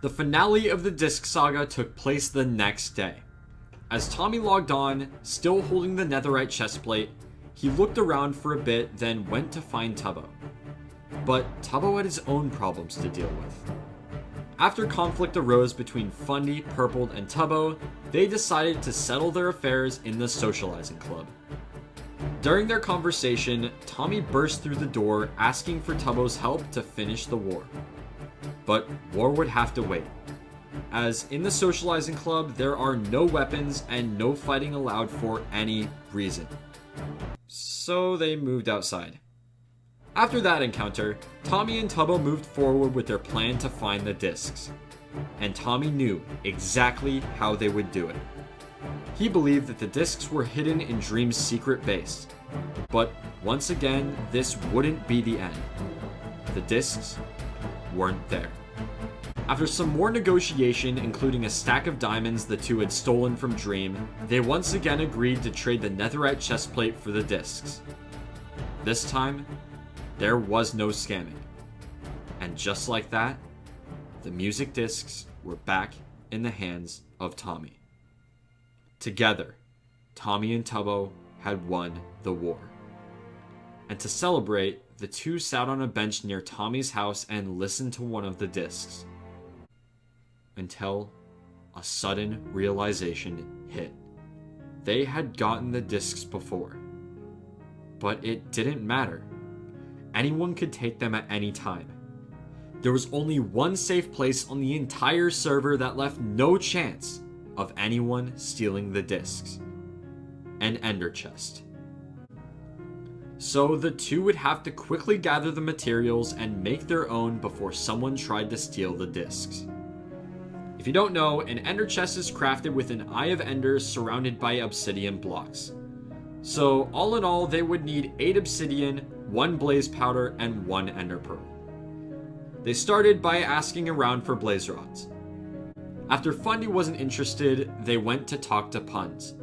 The finale of the Disc Saga took place the next day. As Tommy logged on, still holding the netherite chestplate, he looked around for a bit, then went to find Tubbo. But Tubbo had his own problems to deal with. After conflict arose between Fundy, Purpled, and Tubbo, they decided to settle their affairs in the socializing club. During their conversation, Tommy burst through the door asking for Tubbo's help to finish the war. But war would have to wait, as in the socializing club there are no weapons and no fighting allowed for any reason. So they moved outside. After that encounter, Tommy and Tubbo moved forward with their plan to find the discs. And Tommy knew exactly how they would do it. He believed that the discs were hidden in Dream's secret base. But once again, this wouldn't be the end. The discs weren't there. After some more negotiation, including a stack of diamonds the two had stolen from Dream, they once again agreed to trade the netherite chestplate for the discs. This time, there was no scamming. And just like that, the music discs were back in the hands of Tommy. Together, Tommy and Tubbo had won the war. And to celebrate, the two sat on a bench near Tommy's house and listened to one of the discs. Until a sudden realization hit. They had gotten the discs before. But it didn't matter. Anyone could take them at any time. There was only one safe place on the entire server that left no chance of anyone stealing the discs. An ender chest. So the two would have to quickly gather the materials and make their own before someone tried to steal the discs. If you don't know, an ender chest is crafted with an eye of ender surrounded by obsidian blocks. So all in all, they would need 8 obsidian, 1 blaze powder, and 1 ender pearl. They started by asking around for blaze rods. After Fundy wasn't interested, they went to talk to Puns,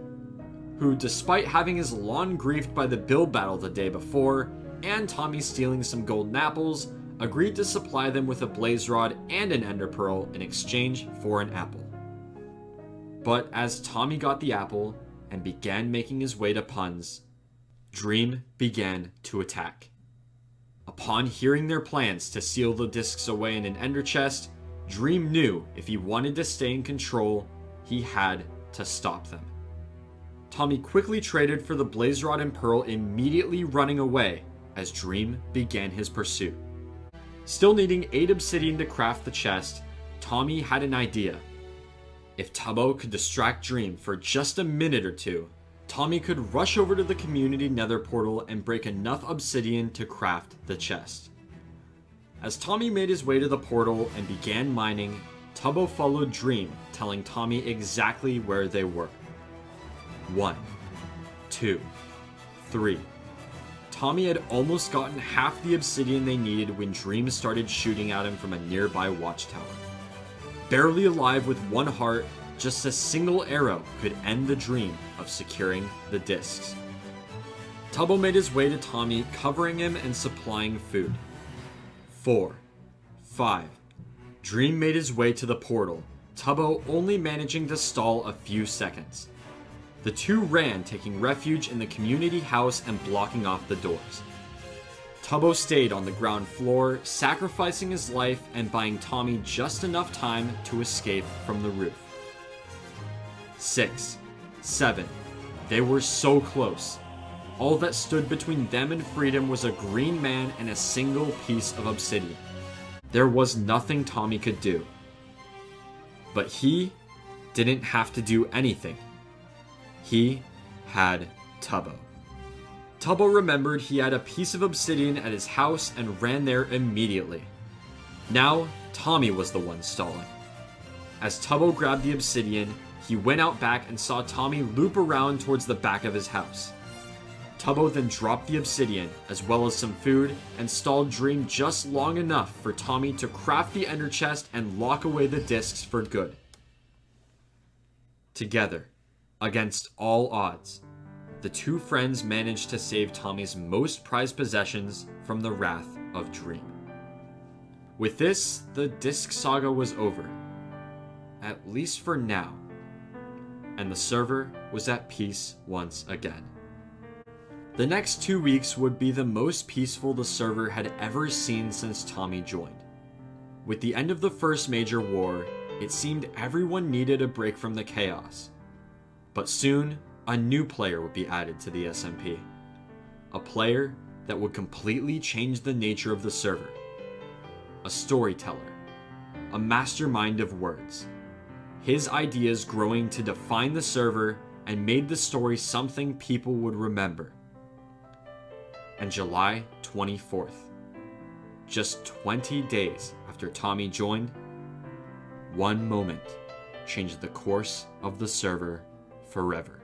who, despite having his lawn griefed by the build battle the day before, and Tommy stealing some golden apples, agreed to supply them with a blaze rod and an ender pearl in exchange for an apple. But as Tommy got the apple and began making his way to Puns, Dream began to attack. Upon hearing their plans to seal the discs away in an ender chest, Dream knew if he wanted to stay in control, he had to stop them. Tommy quickly traded for the blaze rod and pearl, immediately running away as Dream began his pursuit. Still needing 8 obsidian to craft the chest, Tommy had an idea. If Tubbo could distract Dream for just a minute or two, Tommy could rush over to the community nether portal and break enough obsidian to craft the chest. As Tommy made his way to the portal and began mining, Tubbo followed Dream, telling Tommy exactly where they were. 1, 2, 3. Tommy had almost gotten half the obsidian they needed when Dream started shooting at him from a nearby watchtower. Barely alive with 1 heart, just a single arrow could end the dream of securing the discs. Tubbo made his way to Tommy, covering him and supplying food. 4, 5. Dream made his way to the portal, Tubbo only managing to stall a few seconds. The two ran, taking refuge in the community house and blocking off the doors. Tubbo stayed on the ground floor, sacrificing his life and buying Tommy just enough time to escape from the roof. 6, 7. They were so close. All that stood between them and freedom was a green man and a single piece of obsidian. There was nothing Tommy could do. But he didn't have to do anything. He had Tubbo. Tubbo remembered he had a piece of obsidian at his house and ran there immediately. Now, Tommy was the one stalling. As Tubbo grabbed the obsidian, he went out back and saw Tommy loop around towards the back of his house. Tubbo then dropped the obsidian, as well as some food, and stalled Dream just long enough for Tommy to craft the ender chest and lock away the discs for good. Together, against all odds, the two friends managed to save Tommy's most prized possessions from the wrath of Dream. With this, the Disc Saga was over, at least for now, and the server was at peace once again. The next 2 weeks would be the most peaceful the server had ever seen since Tommy joined. With the end of the first major war, it seemed everyone needed a break from the chaos. But soon, a new player would be added to the SMP. A player that would completely change the nature of the server. A storyteller. A mastermind of words. His ideas growing to define the server and made the story something people would remember. And July 24th, just 20 days after Tommy joined, one moment changed the course of the server forever.